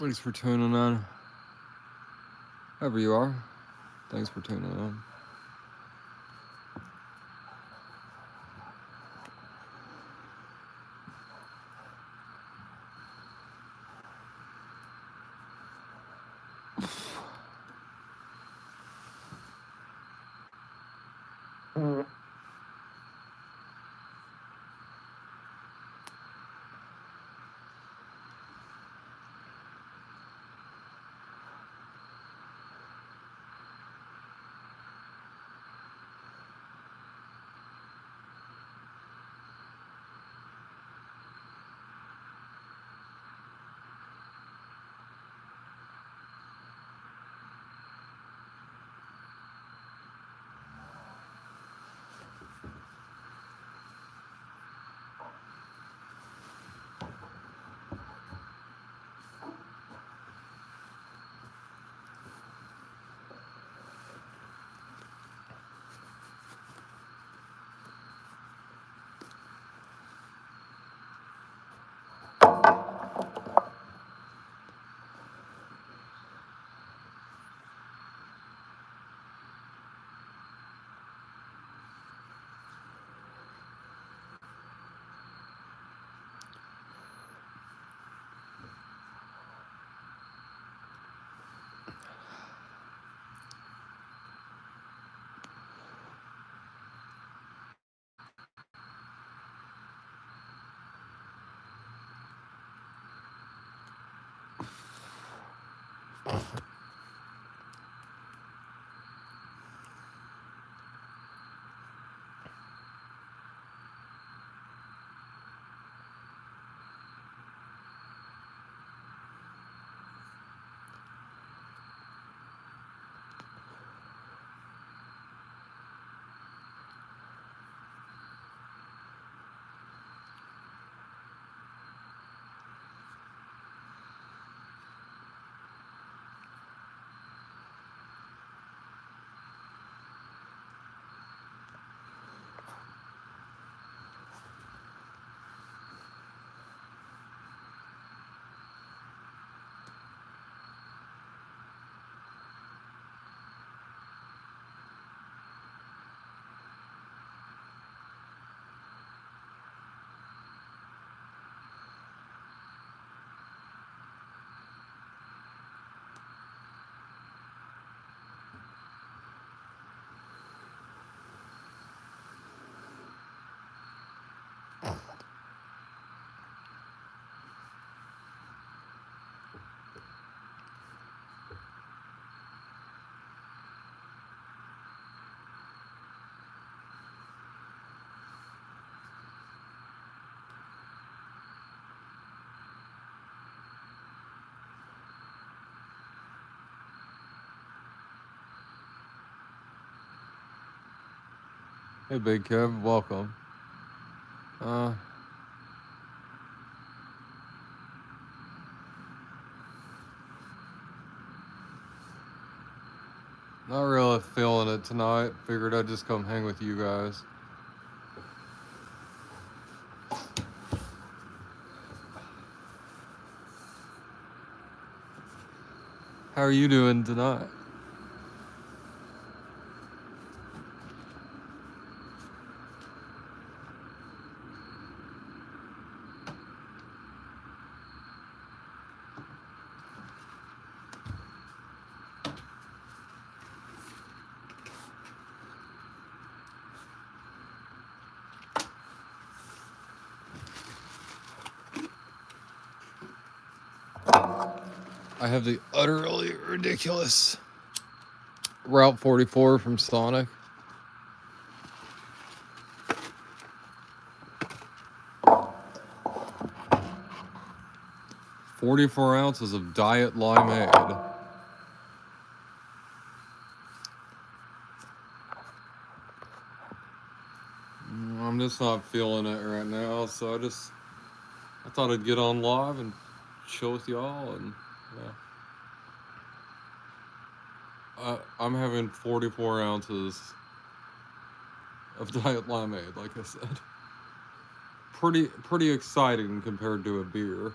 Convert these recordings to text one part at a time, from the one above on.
Thanks for tuning in. Whoever you are, thanks for tuning in. Hey, Big Kev, welcome. Uh, Not really feeling it tonight. Figured I'd just come hang with you guys. How are you doing tonight? I have the utterly ridiculous Route 44 from Sonic. 44 ounces of Diet Limeade. I'm just not feeling it right now, so I thought I'd get on live and chill with y'all, and yeah. I'm having 44 ounces of Diet Limeade, like I said. Pretty exciting compared to a beer.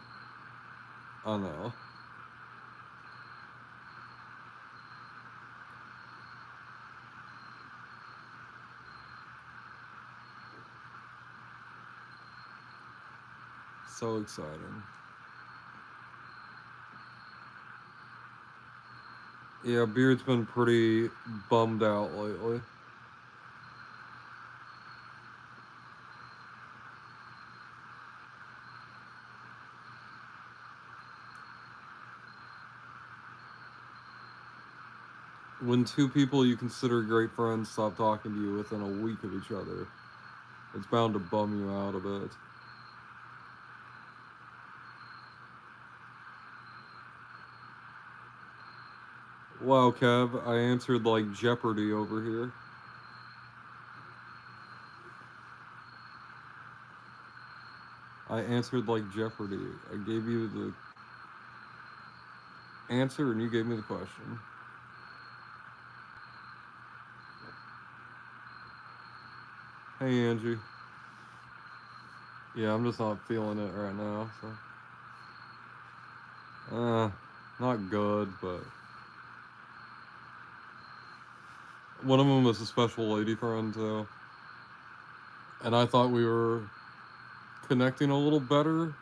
I know. So exciting. Yeah, Beard's been pretty bummed out lately. When two people you consider great friends stop talking to you within a week of each other, it's bound to bum you out a bit. Wow, Kev, I answered like Jeopardy over here. I answered like Jeopardy. I gave you the answer and you gave me the question. Hey, Angie. Yeah, I'm just not feeling it right now, so. Not good, but. One of them was a special lady friend, too. And I thought we were connecting a little better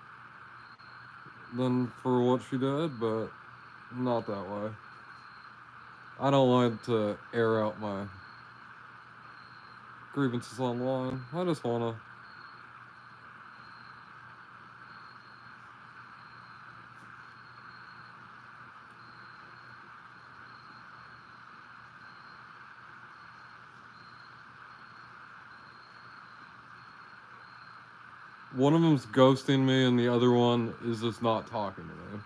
than for what she did, but not that way. I don't like to air out my grievances online. I just want to. One of them's ghosting me, and the other one is just not talking to me.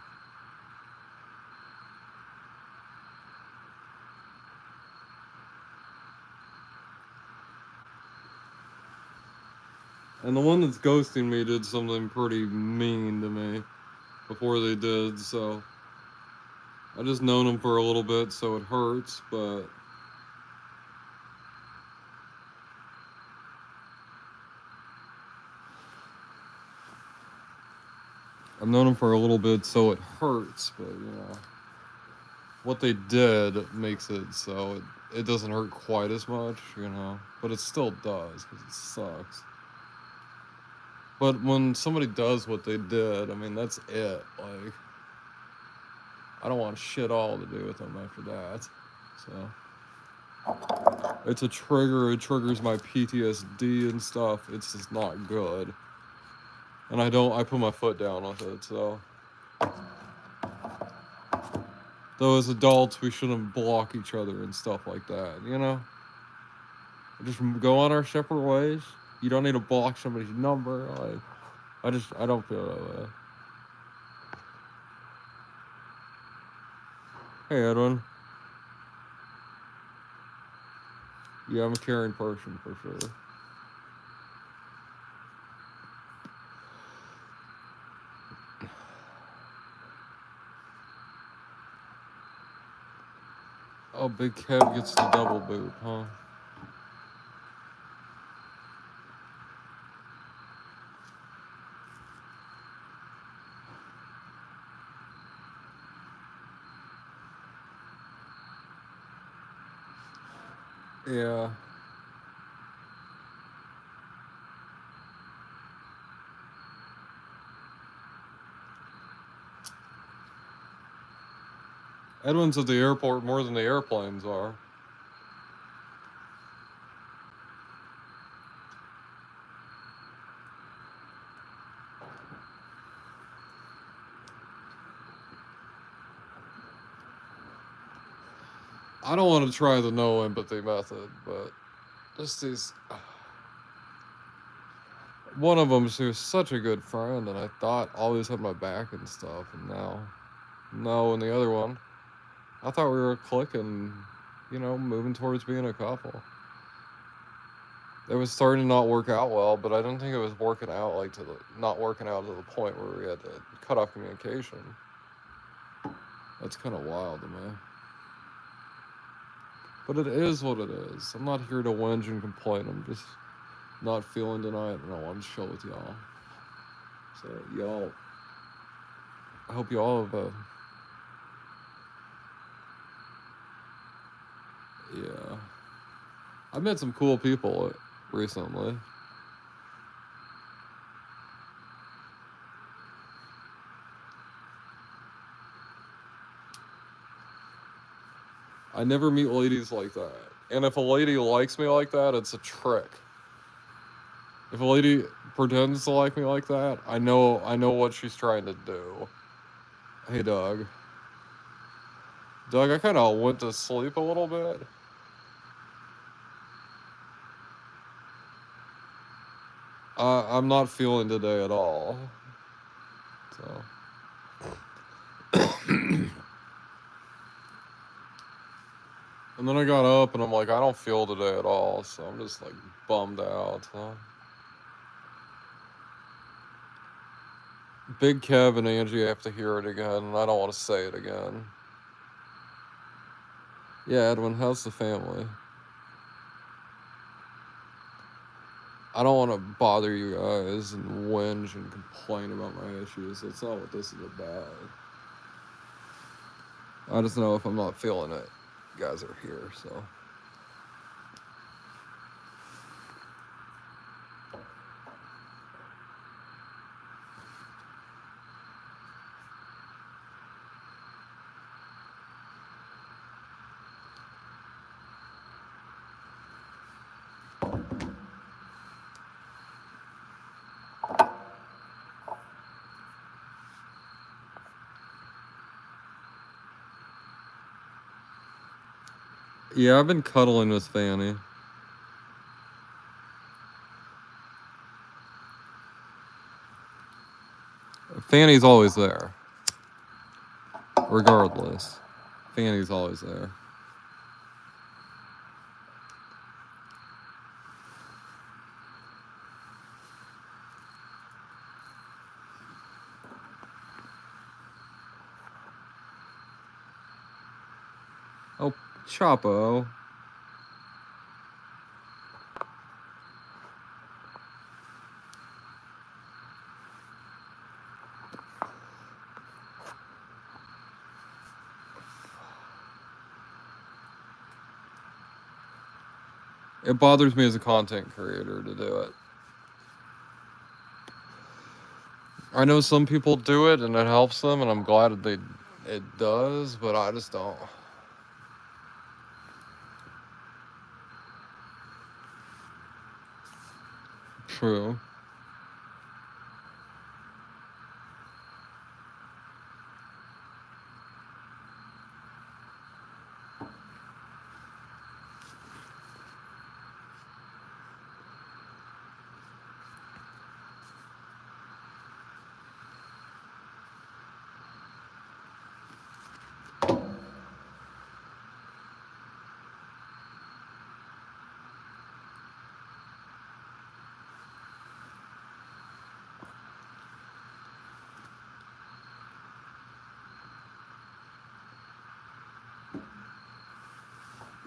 And the one that's ghosting me did something pretty mean to me before they did, so I just known them for a little bit, so it hurts, but I've known them for a little bit, so it hurts, but you know, what they did makes it so it doesn't hurt quite as much, you know, but it still does because it sucks. But when somebody does what they did, I mean, that's it. Like, I don't want shit all to do with them after that. So, it's a trigger. It triggers my PTSD and stuff. It's just not good. And I put my foot down with it, so. Though as adults, we shouldn't block each other and stuff like that, you know? Just go on our separate ways. You don't need to block somebody's number. Like, I don't feel that way. Hey, Edwin. Yeah, I'm a caring person for sure. Oh, Big Kev gets the double boot, huh? Yeah. Edwin's at the airport more than the airplanes are. I don't want to try the no empathy method, but just these. One of them, she was such a good friend, and I thought always had my back and stuff, and now, no. And the other one, I thought we were clicking, you know, moving towards being a couple. It was starting to not work out well, but I didn't think it was working out like to the not working out to the point where we had to cut off communication. That's kind of wild to me. But it is what it is. I'm not here to whinge and complain. I'm just not feeling tonight, and I want to chill with y'all. So y'all, I hope y'all have yeah. I've met some cool people recently. I never meet ladies like that. And if a lady likes me like that, it's a trick. If a lady pretends to like me like that, I know what she's trying to do. Hey, Doug. Doug, I kind of went to sleep a little bit. I'm not feeling today at all. So. And then I got up and I'm like, I don't feel today at all. So I'm just like bummed out. So. Big Kev and Angie have to hear it again, and I don't want to say it again. Yeah, Edwin, how's the family? I don't want to bother you guys and whinge and complain about my issues. That's not what this is about. I just know if I'm not feeling it, you guys are here, so. Yeah, I've been cuddling with Fanny. Fanny's always there. Regardless. Fanny's always there. Oh, Chapo. It bothers me as a content creator to do it. I know some people do it and it helps them, and I'm glad it does, but I just don't. True.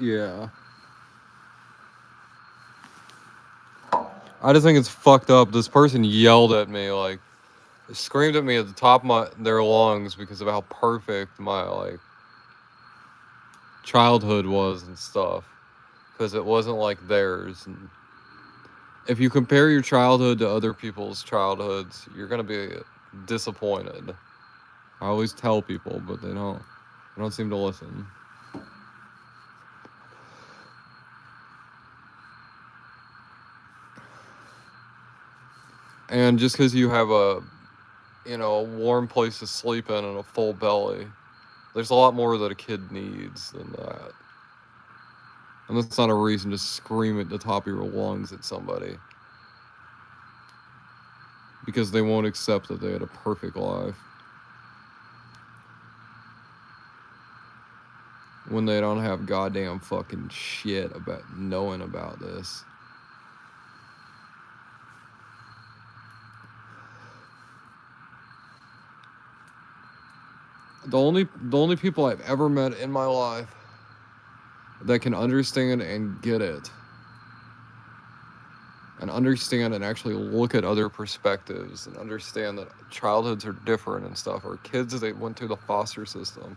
Yeah. I just think it's fucked up. This person yelled at me, like, screamed at me at the top of their lungs because of how perfect my, like, childhood was and stuff. Because it wasn't like theirs. And if you compare your childhood to other people's childhoods, you're going to be disappointed. I always tell people, but they don't seem to listen. And just because you have a warm place to sleep in and a full belly, there's a lot more that a kid needs than that. And that's not a reason to scream at the top of your lungs at somebody. Because they won't accept that they had a perfect life. When they don't have goddamn fucking shit about knowing about this. The only people I've ever met in my life that can understand and get it, and understand and actually look at other perspectives and understand that childhoods are different and stuff, are kids that went through the foster system.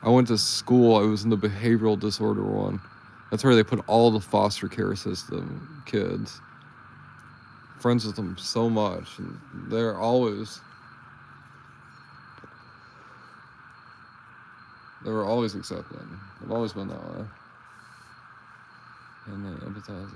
I went to school, I was in the behavioral disorder one. That's where they put all the foster care system kids. Friends with them so much, and they're always They were always accepting. They've always been that way. And they empathize.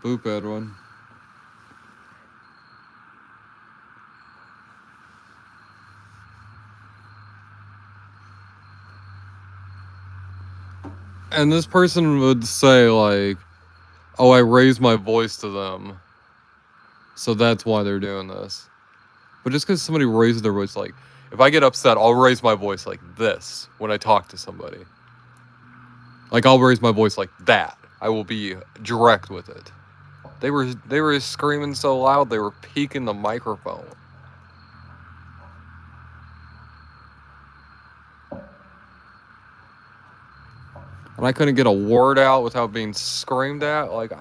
Boop, Edwin. And this person would say, like, oh, I raised my voice to them, so that's why they're doing this. But just because somebody raises their voice, like, if I get upset, I'll raise my voice like this when I talk to somebody. Like, I'll raise my voice like that. I will be direct with it. They were screaming so loud, they were peaking the microphone. And I couldn't get a word out without being screamed at. Like,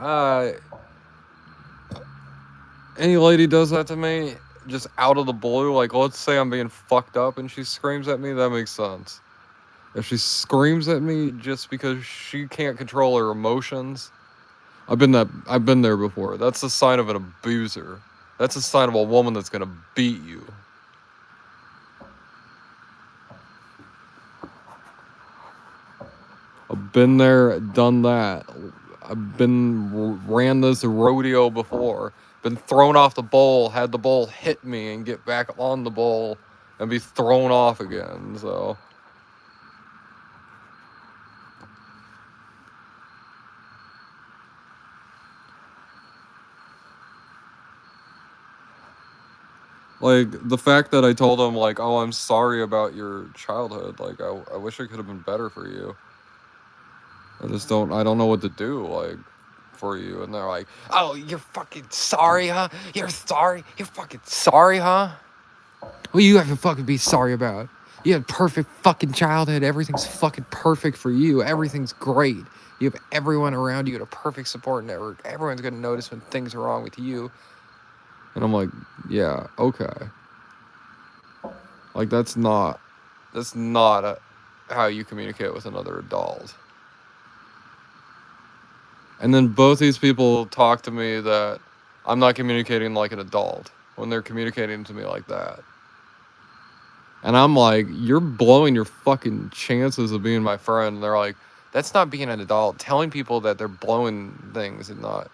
any lady does that to me, just out of the blue, like, let's say I'm being fucked up and she screams at me, that makes sense. If she screams at me just because she can't control her emotions, I've been there before. That's a sign of an abuser. That's a sign of a woman that's gonna beat you. I've been there, done that. I've ran this rodeo before. Been thrown off the bowl, had the bowl hit me and get back on the bowl and be thrown off again, so. Like, the fact that I told him, like, oh, I'm sorry about your childhood. Like, I wish I could have been better for you. I don't know what to do, like, for you. And they're like, oh, you're fucking sorry, huh? You're sorry? You're fucking sorry, huh? What you have to fucking be sorry about? You had perfect fucking childhood. Everything's fucking perfect for you. Everything's great. You have everyone around you at a perfect support network. Everyone's gonna notice when things are wrong with you. And I'm like, yeah, okay. Like, that's not how you communicate with another adult. And then both these people talk to me that I'm not communicating like an adult when they're communicating to me like that. And I'm like, you're blowing your fucking chances of being my friend. And they're like, that's not being an adult. Telling people that they're blowing things and not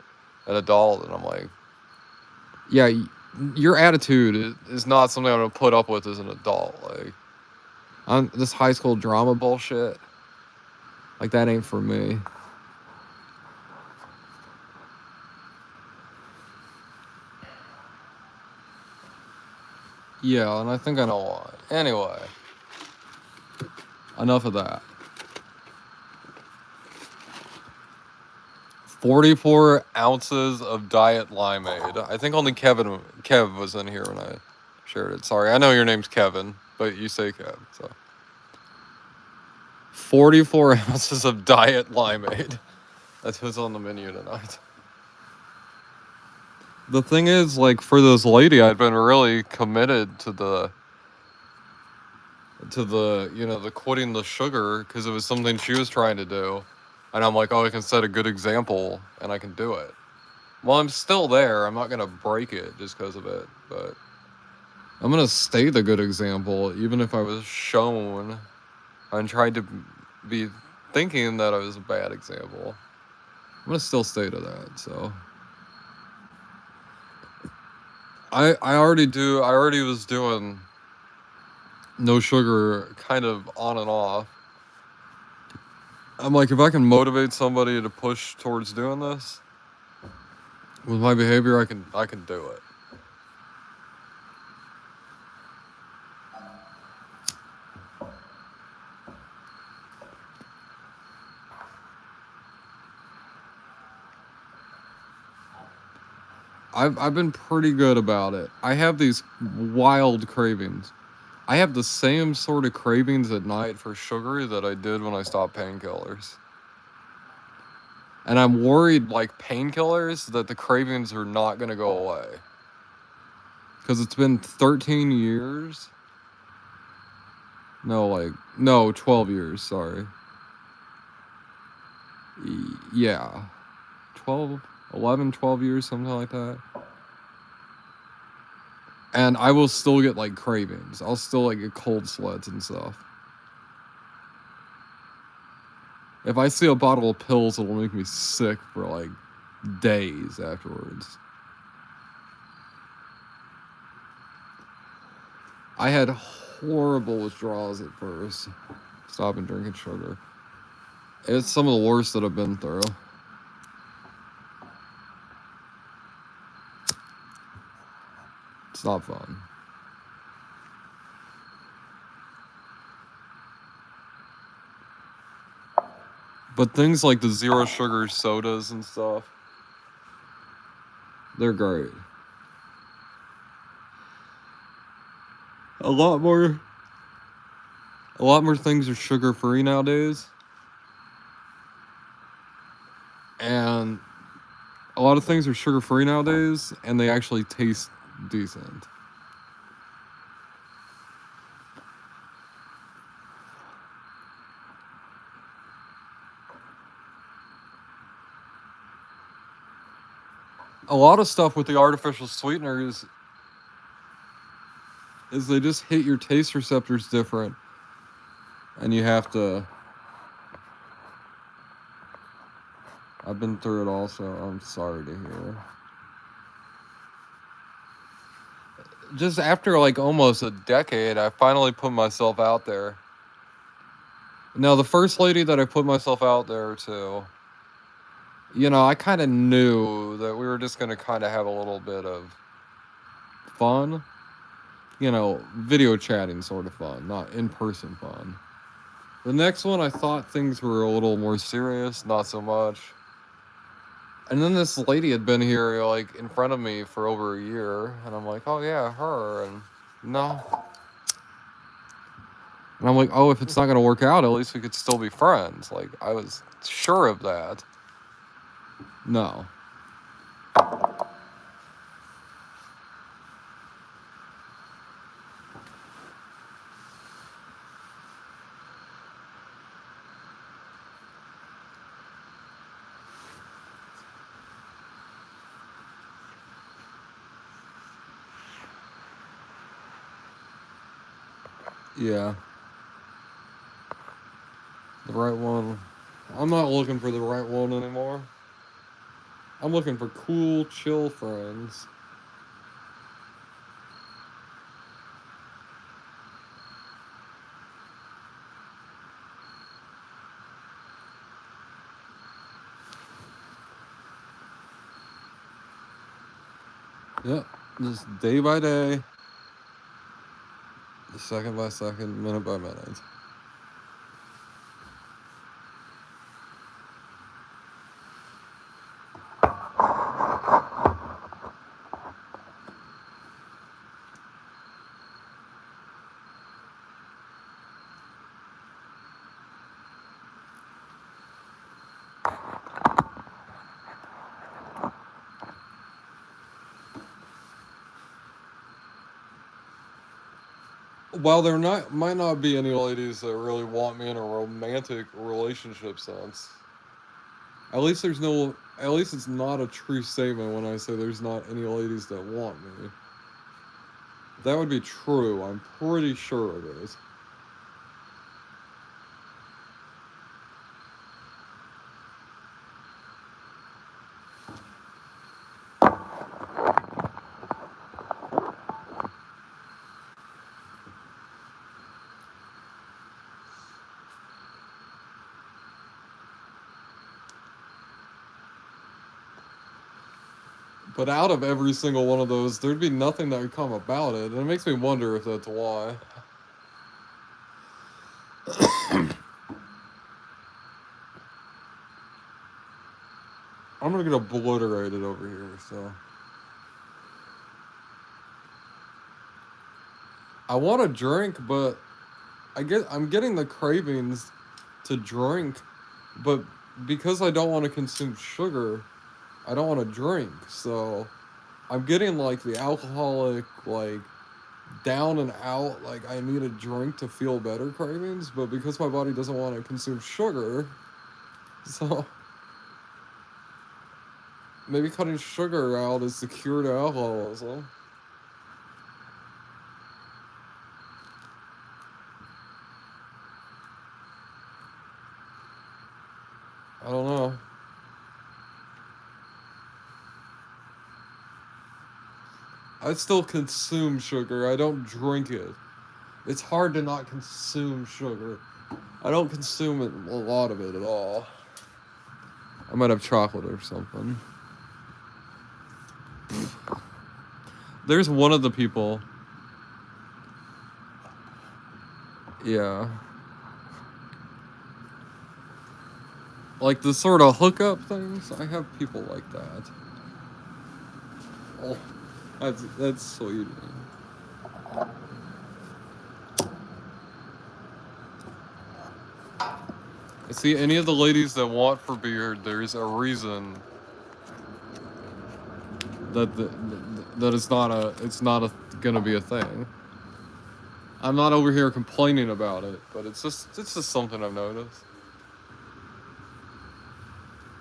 an adult. And I'm like, yeah, your attitude is not something I'm going to put up with as an adult. Like, on this high school drama bullshit, like, that ain't for me. Yeah, and I think I know why. Anyway, enough of that. 44 ounces of Diet Limeade. I think only Kev was in here when I shared it. Sorry, I know your name's Kevin, but you say Kev, so. 44 ounces of Diet Limeade. That's what's on the menu tonight. The thing is, like, for this lady, I'd been really committed to the the quitting the sugar because it was something she was trying to do. And I'm like, oh, I can set a good example and I can do it. Well, I'm still there. I'm not going to break it just because of it. But I'm going to stay the good example, even if I was shown and tried to be thinking that I was a bad example. I'm going to still stay to that, so. I already was doing no sugar kind of on and off. I'm like, if I can motivate somebody to push towards doing this with my behavior, I can do it. I've been pretty good about it. I have these wild cravings. I have the same sort of cravings at night for sugar that I did when I stopped painkillers. And I'm worried, like painkillers, that the cravings are not going to go away. Because it's been 13 years. No, 12 years, sorry. Yeah. 12, 11, 12 years, something like that. And I will still get like cravings. I'll still like get cold sweats and stuff. If I see a bottle of pills, it'll make me sick for like days afterwards. I had horrible withdrawals at first. Stopping drinking sugar. It's some of the worst that I've been through. It's not fun. But things like the zero sugar sodas and stuff, they're great. A lot more things are sugar free nowadays. And a lot of things are sugar free nowadays, and they actually taste decent. A lot of stuff with the artificial sweeteners is they just hit your taste receptors different, and you have to. I've been through it also. I'm sorry to hear. Just after like almost a decade, I finally put myself out there. Now, the first lady that I put myself out there to, I kind of knew that we were just going to kind of have a little bit of fun. Video chatting sort of fun, not in-person fun. The next one, I thought things were a little more serious, not so much. And then this lady had been here, like, in front of me for over a year, and I'm like, oh yeah, her, and no. And I'm like, oh, if it's not going to work out, at least we could still be friends. Like, I was sure of that. No. Yeah. The right one. I'm not looking for the right one anymore. I'm looking for cool, chill friends. Yep. Just day by day. Second by second, minute by minute. While there might not be any ladies that really want me in a romantic relationship sense, at least it's not a true statement when I say there's not any ladies that want me. That would be true. I'm pretty sure it is. But out of every single one of those, there'd be nothing that would come about it, and it makes me wonder if that's why. I'm gonna get obliterated over here, so. I want to drink, but I'm getting the cravings to drink, but because I don't want to consume sugar, I don't want to drink. So I'm getting like the alcoholic, like down and out, like I need a drink to feel better cravings, but because my body doesn't want to consume sugar, so Maybe cutting sugar out is the cure to alcoholism. I don't know. I still consume sugar. I don't drink it. It's hard to not consume sugar. I don't consume it, a lot of it at all. I might have chocolate or something. There's one of the people. Yeah. Like the sort of hookup things. I have people like that. Oh, that's sweet. See, any of the ladies that want for beard, there's a reason that that it's not gonna be a thing. I'm not over here complaining about it, but it's just something I've noticed.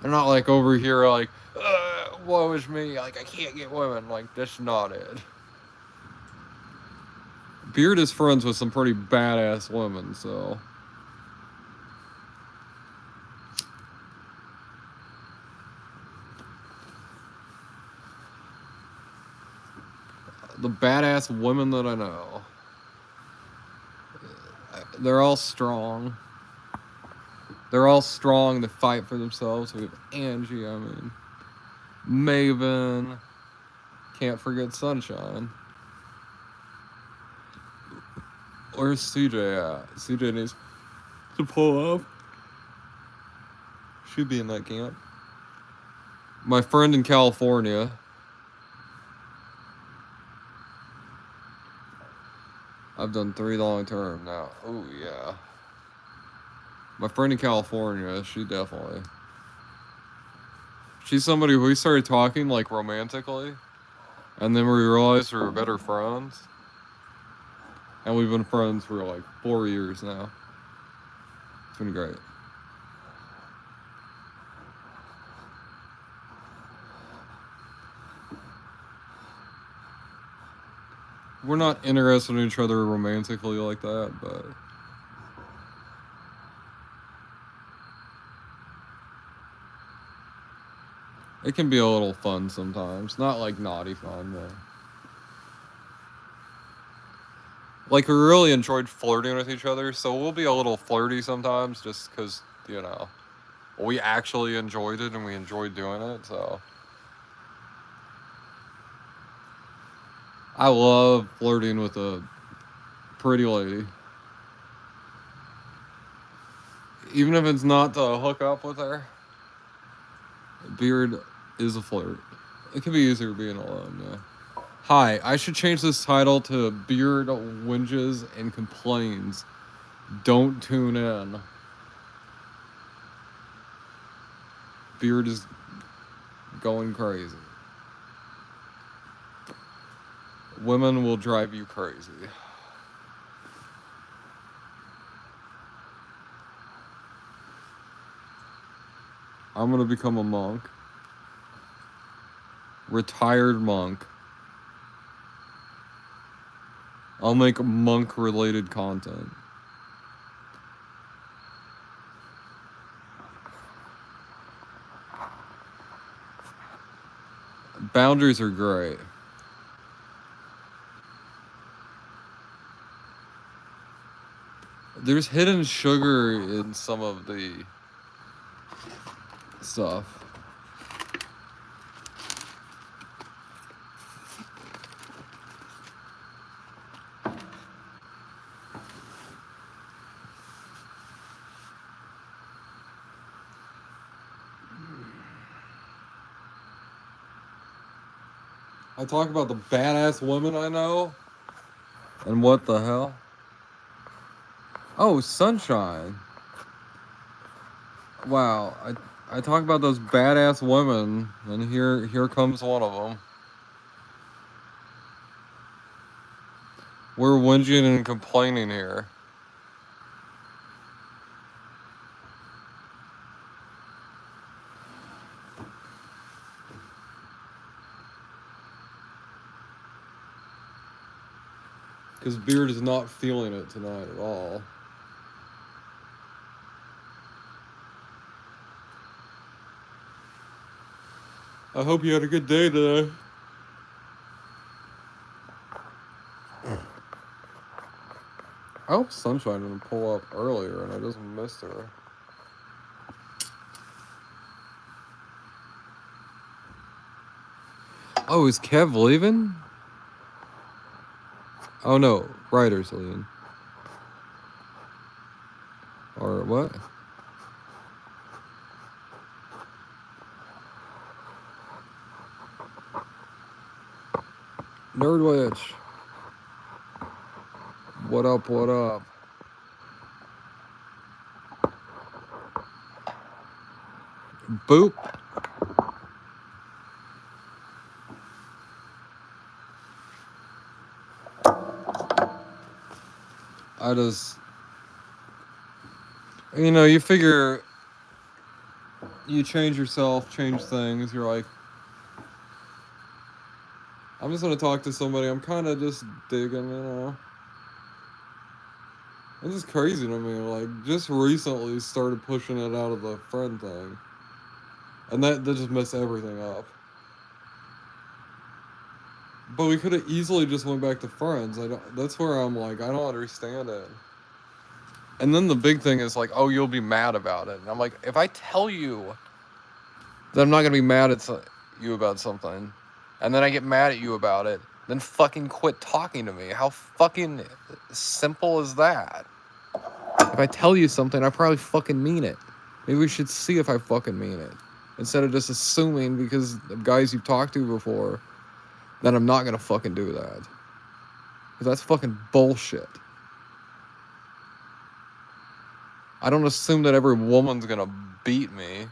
I'm not like over here like, woe is me, like I can't get women. Like that's not it. Beard is friends with some pretty badass women, so. The badass women that I know, they're all strong. They're all strong. They fight for themselves. We have Angie, I mean, Maven. Can't forget Sunshine. Where's CJ at? CJ needs to pull up. She'd be in that camp. My friend in California. I've done 3 long term now. Oh yeah. My friend in California, she definitely. She's somebody who we started talking like romantically, and then we realized we were better friends. And we've been friends for like 4 years now. It's been great. We're not interested in each other romantically like that, but it can be a little fun sometimes. Not like naughty fun, but like we really enjoyed flirting with each other, so we'll be a little flirty sometimes just because, you know, we actually enjoyed it and we enjoyed doing it, so. I love flirting with a pretty lady. Even if it's not to hook up with her, beard is a flirt. It can be easier being alone, yeah. Hi, I should change this title to Beard Whinges and Complains. Don't tune in. Beard is going crazy. Women will drive you crazy. I'm gonna become a monk. Retired monk. I'll make monk-related content. Boundaries are great. There's hidden sugar in some of the stuff. I talk about the badass women I know. And what the hell? Oh, Sunshine. Wow, I talk about those badass women, and here comes one of them. We're whinging and complaining here. Because Beard is not feeling it tonight at all. I hope you had a good day today. I hope Sunshine didn't pull up earlier and I just missed her. Oh, is Kev leaving? Oh no, Ryder's leaving. Or what? Nerdwitch. What up, what up? Boop. I just... You know, you figure... You change yourself, change things, you're like... I'm just gonna talk to somebody I'm kind of just digging, you know? This is crazy to me, like, just recently started pushing it out of the friend thing. And that just messed everything up. But we could have easily just went back to friends. That's where I'm like, I don't understand it. And then the big thing is like, oh, you'll be mad about it. And I'm like, if I tell you that I'm not gonna be mad at you about something, and then I get mad at you about it, then fucking quit talking to me. How fucking simple is that? If I tell you something, I probably fucking mean it. Maybe we should see if I fucking mean it. Instead of just assuming because of guys you've talked to before that I'm not gonna fucking do that. Because that's fucking bullshit. I don't assume that every woman's gonna beat me.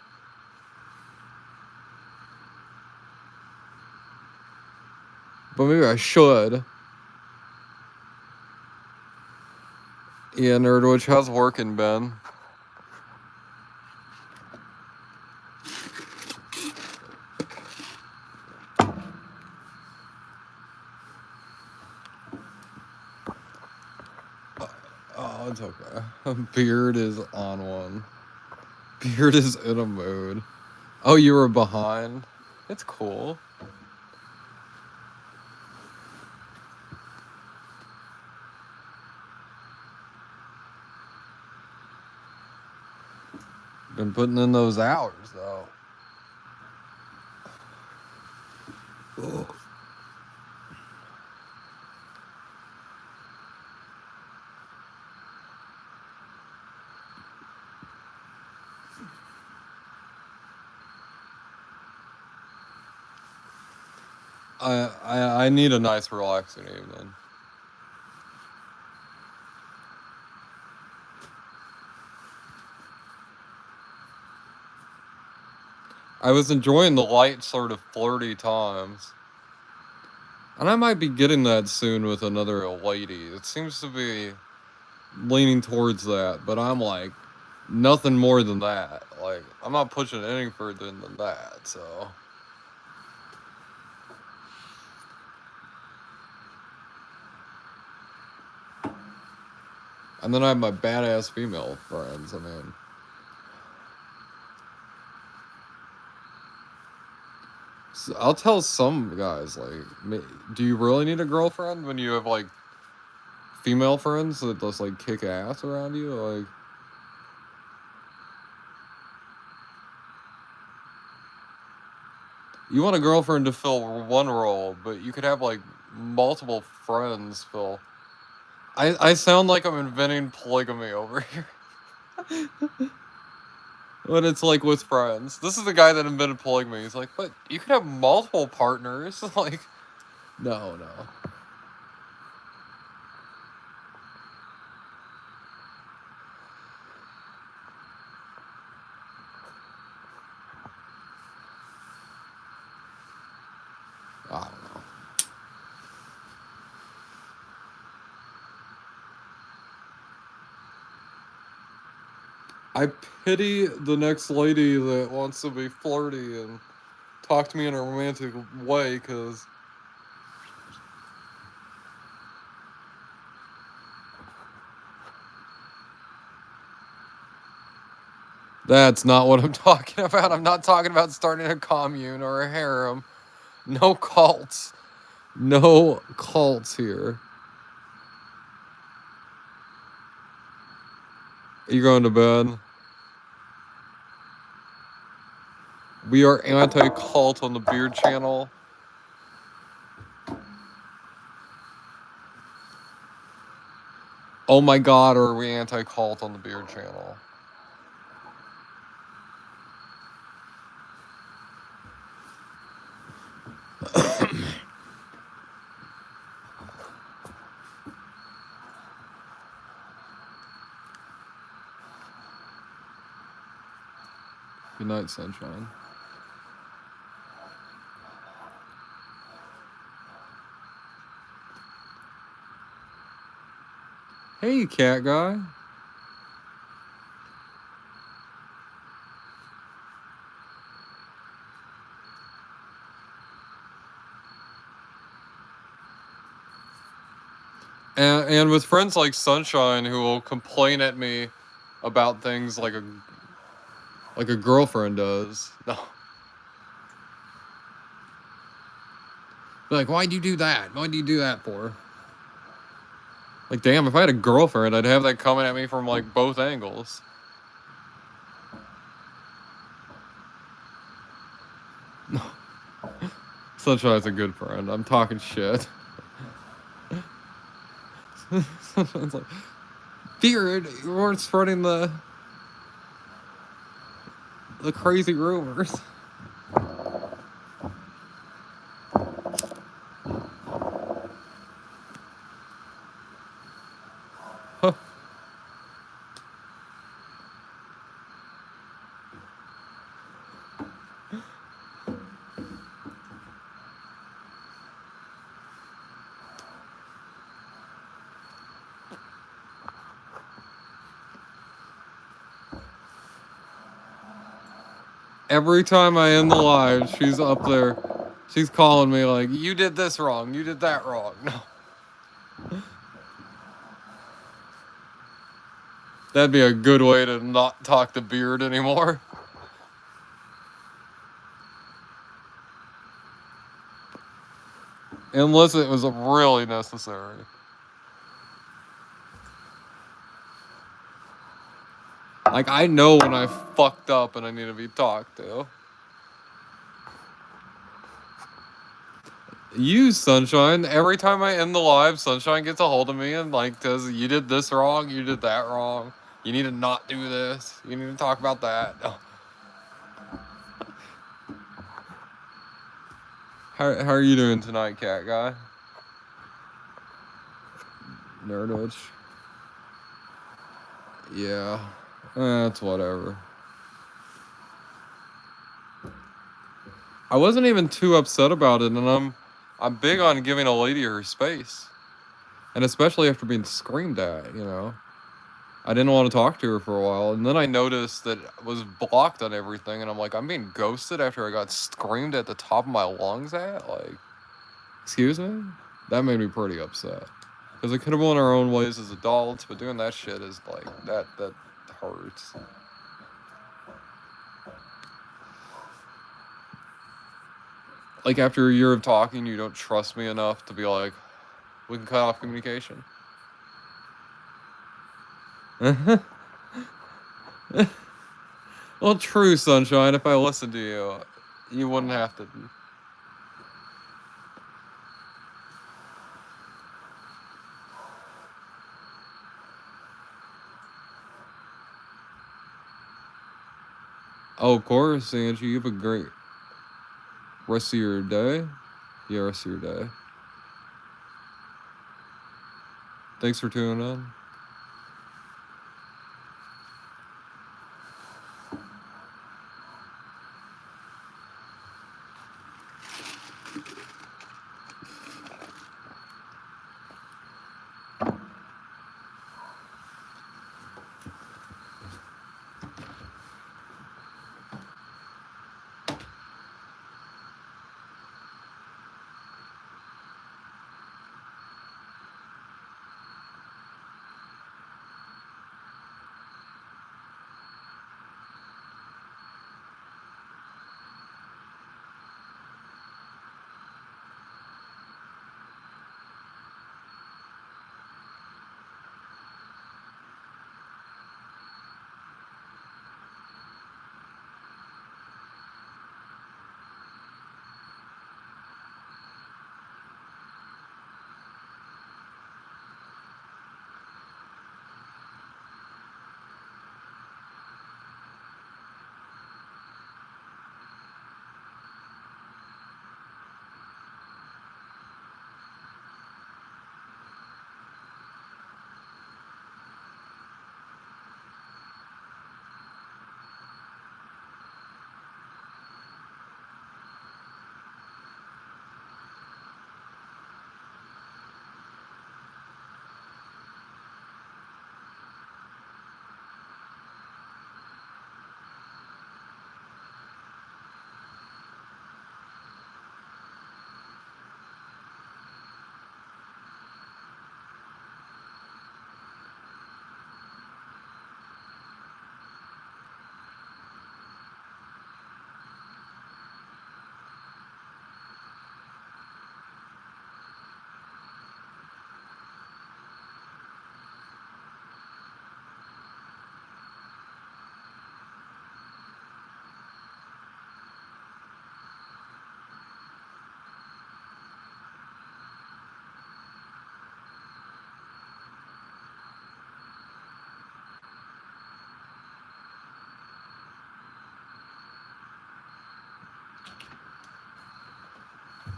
But maybe I should. Yeah, Nerdwitch, how's working, Ben? Oh, it's okay. Beard is on one. Beard is in a mood. Oh, you were behind? It's cool. Been putting in those hours, though. Ugh. I need a nice relaxing evening. I was enjoying the light, sort of flirty times. And I might be getting that soon with another lady. It seems to be leaning towards that, but I'm like, nothing more than that. Like, I'm not pushing it any further than that, so. And then I have my badass female friends, I mean. So I'll tell some guys, like, do you really need a girlfriend when you have, like, female friends that just, like, kick ass around you? Like, you want a girlfriend to fill one role, but you could have, like, multiple friends fill. I sound like I'm inventing polygamy over here. But it's like with friends. This is the guy that invented polygamy. He's like, but you could have multiple partners. Like, no. I don't know. I pity the next lady that wants to be flirty and talk to me in a romantic way, because That's not what I'm talking about. I'm not talking about starting a commune or a harem. No cults. No cults here. You going to bed? We are anti-cult on the Beard channel. Oh my god, or are we anti-cult on the Beard channel? Good night, sunshine. Hey, cat guy. And with friends like Sunshine who will complain at me about things like a girlfriend does. No. Like, why'd you do that? Why'd you do that for? Like, damn, if I had a girlfriend, I'd have that coming at me from, like, both angles. Sunshine's a good friend. I'm talking shit. Sunshine's like, Beard, you weren't spreading the crazy rumors. Every time I end the live, she's up there. She's calling me like, you did this wrong. You did that wrong. No. That'd be a good way to not talk to Beard anymore. Unless it was really necessary. Like, I know when I fucked up and I need to be talked to. You, Sunshine, every time I end the live, Sunshine gets a hold of me and, like, says, you did this wrong, you did that wrong. You need to not do this. You need to talk about that. How are you doing tonight, cat guy? Nerdwitch. Yeah. That's whatever. I wasn't even too upset about it, and I'm big on giving a lady her space. And especially after being screamed at, you know. I didn't want to talk to her for a while, and then I noticed that it was blocked on everything, and I'm like, I'm being ghosted after I got screamed at the top of my lungs at? Like, excuse me? That made me pretty upset. Because we could have went our own ways as adults, but doing that shit is like, that hurts. Like, after a year of talking, you don't trust me enough to be like, we can cut off communication. Well, true, Sunshine. If I listened to you, you wouldn't have to. Oh, of course, Angie. You have a great rest of your day. Yeah, rest of your day. Thanks for tuning in.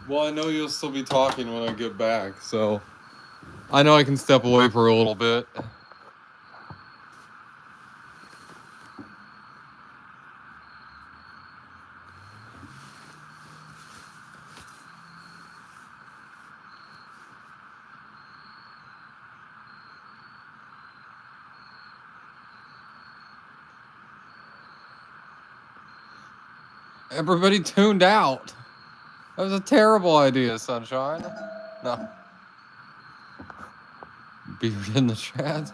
Well, I know you'll still be talking when I get back, so I know I can step away for a little bit. Everybody tuned out. That was a terrible idea, Sunshine. No. Beard in the chat.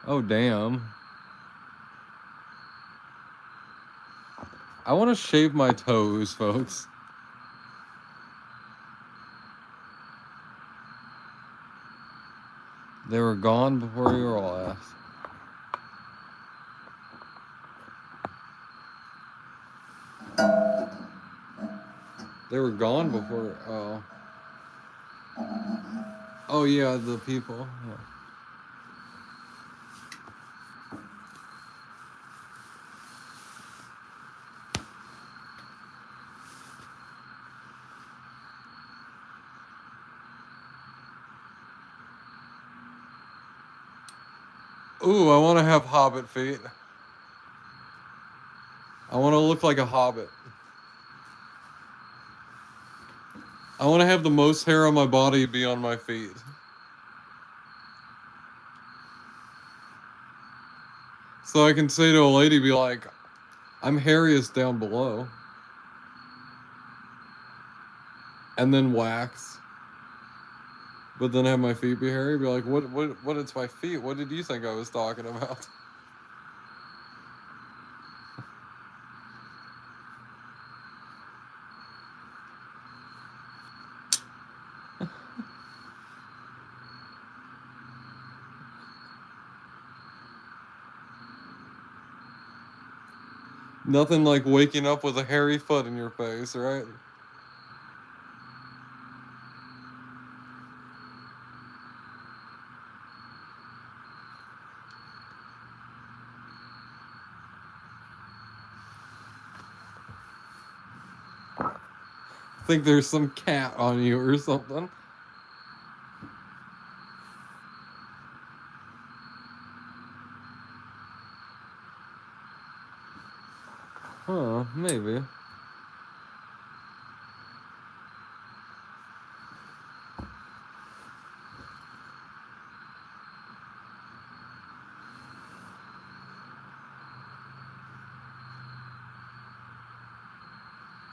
Oh, damn. I want to shave my toes, folks. They were gone before you were last. They were gone before. Oh. Oh, yeah, the people. Yeah. Ooh, I want to have hobbit feet. I want to look like a hobbit. I want to have the most hair on my body be on my feet. So I can say to a lady, be like, I'm hairiest down below. And then wax. But then have my feet be hairy. Be like, what, it's my feet. What did you think I was talking about? Nothing like waking up with a hairy foot in your face, right? Think there's some cat on you or something. Huh, maybe.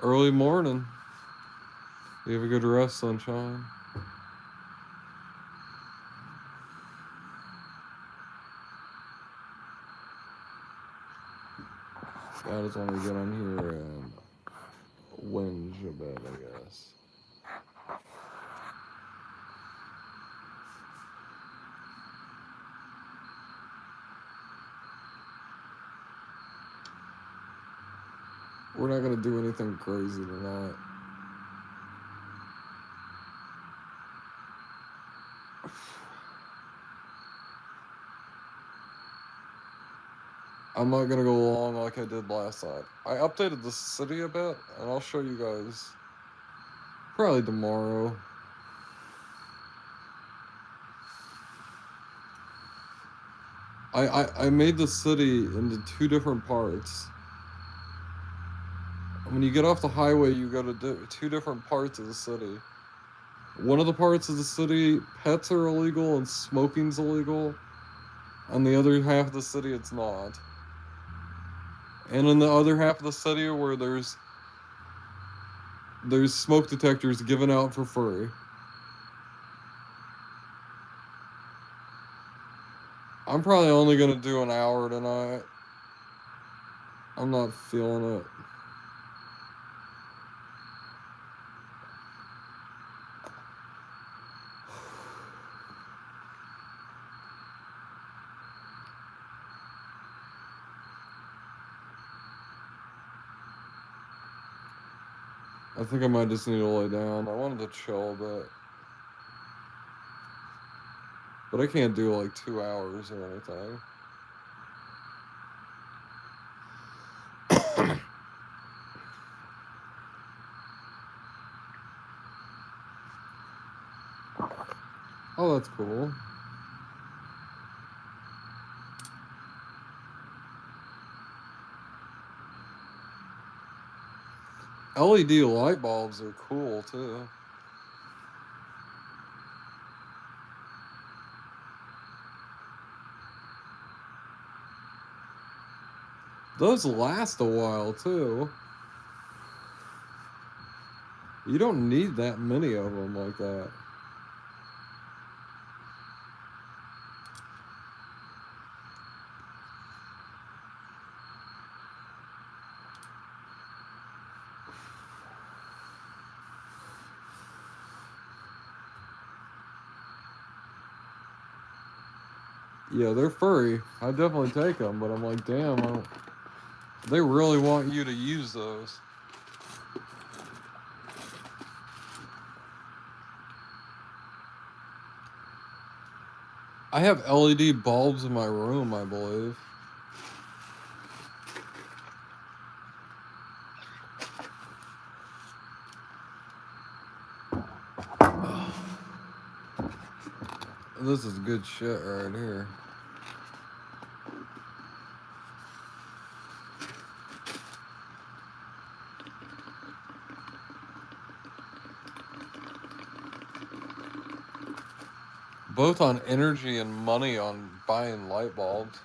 Early morning. You have a good rest, Sunshine. I just want to get on here and whinge a bit, I guess. We're not gonna do anything crazy tonight. I'm not gonna go long like I did last time. I updated the city a bit, and I'll show you guys probably tomorrow. I made the city into two different parts. When you get off the highway, you go to two different parts of the city. One of the parts of the city, pets are illegal and smoking's illegal. On the other half of the city, it's not. And in the other half of the city, where there's smoke detectors given out for free. I'm probably only gonna do an hour tonight. I'm not feeling it. I think I might just need to lay down. I wanted to chill a bit. But I can't do like 2 hours or anything. Oh, that's cool. LED light bulbs are cool too. Those last a while too. You don't need that many of them like that. Yeah, they're furry. I definitely take them, but I'm like, damn, I don't, they really want you to use those. I have LED bulbs in my room, I believe. This is good shit right here. Both on energy and money on buying light bulbs.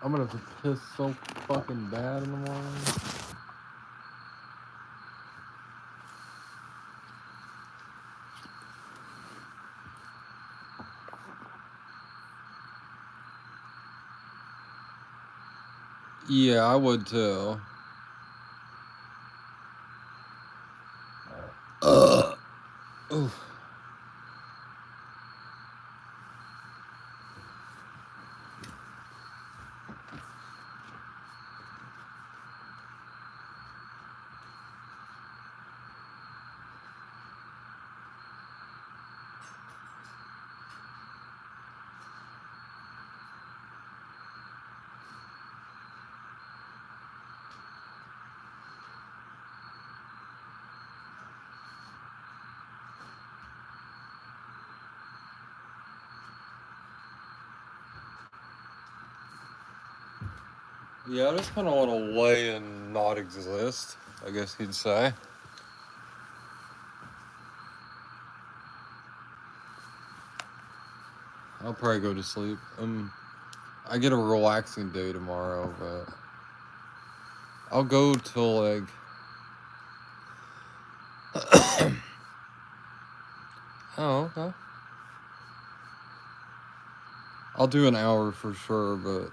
I'm gonna have to piss so fucking bad in the morning. Yeah, I would too. Oof. Yeah, I just kind of want to lay and not exist, I guess you'd say. I'll probably go to sleep. I get a relaxing day tomorrow, but I'll go till like oh, okay. I'll do an hour for sure, but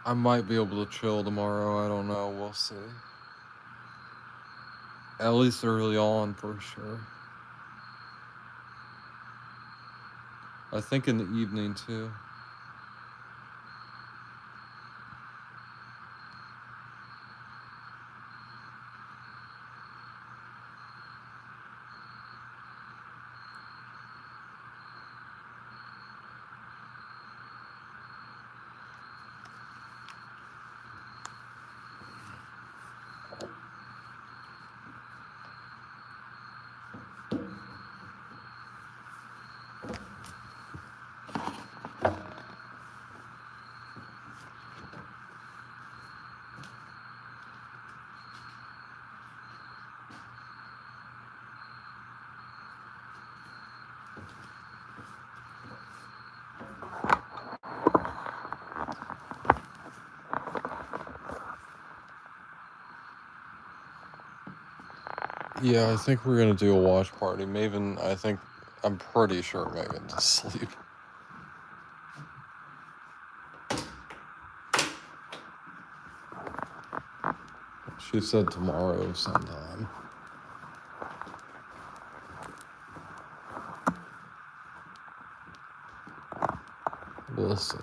I might be able to chill tomorrow. I don't know. We'll see. At least early on, for sure. I think in the evening too. Yeah, I think we're gonna do a watch party. I'm pretty sure Megan's asleep. She said tomorrow sometime. We'll see.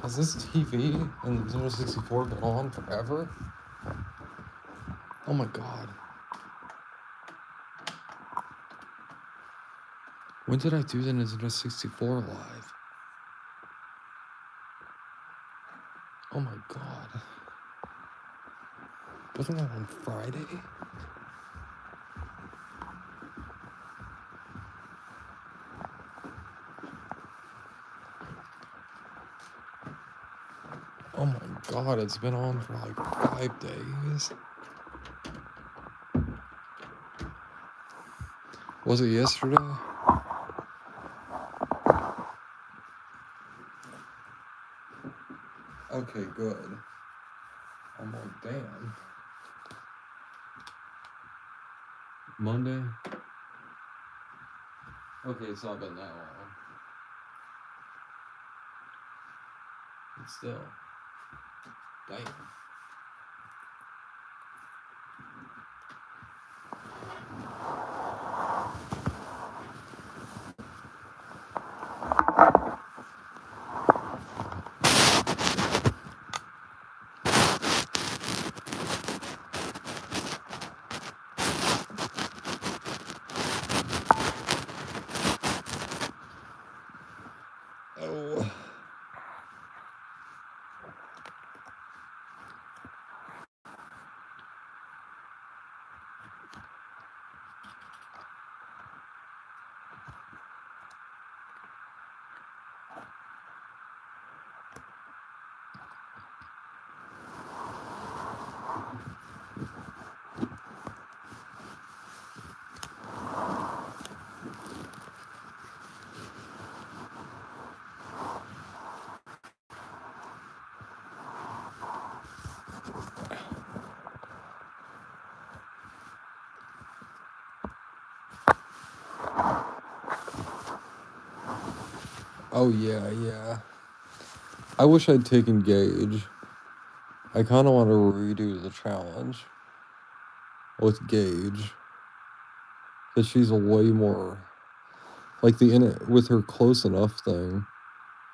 Has this TV in the Nintendo 64 been on forever? Oh my god. When did I do the Nintendo 64 live? Oh my god. Wasn't that on Friday? Oh my god, it's been on for like 5 days. Was it yesterday? Okay, good. I'm like, damn. Monday? Okay, it's not been that long. But still. Damn. Oh. Oh yeah. I wish I'd taken Gage. I kind of want to redo the challenge with Gage, because she's a way more like with her close enough thing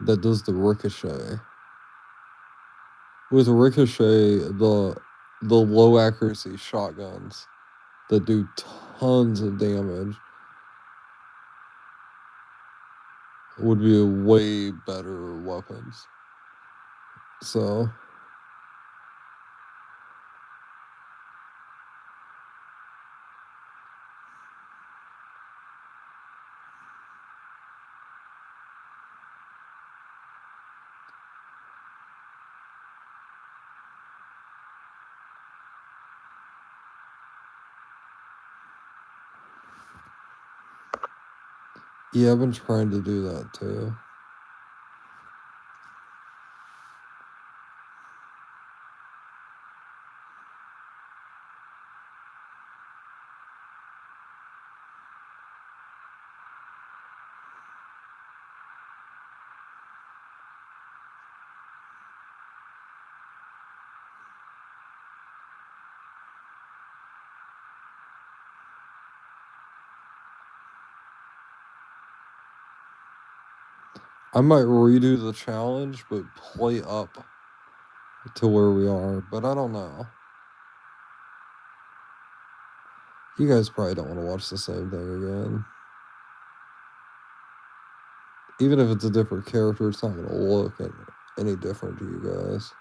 that does the ricochet. With ricochet, the low accuracy shotguns that do tons of damage would be a way better weapons. So yeah, I've been trying to do that too. I might redo the challenge, but play up to where we are, but I don't know. You guys probably don't want to watch the same thing again. Even if it's a different character, it's not going to look any different to you guys.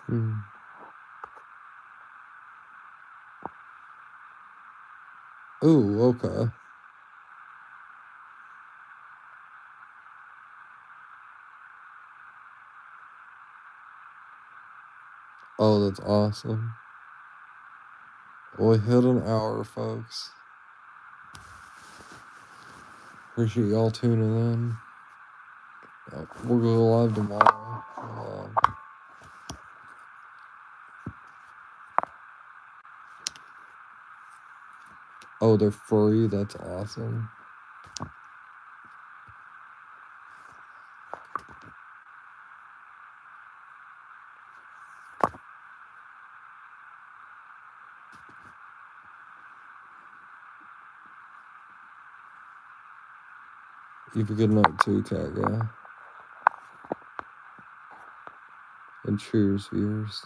Hmm. Ooh, okay. Oh, that's awesome. We hit an hour, folks. Appreciate y'all tuning in. We'll go live tomorrow. Oh, they're free. That's awesome. You have a good night too, cat guy. And cheers, viewers.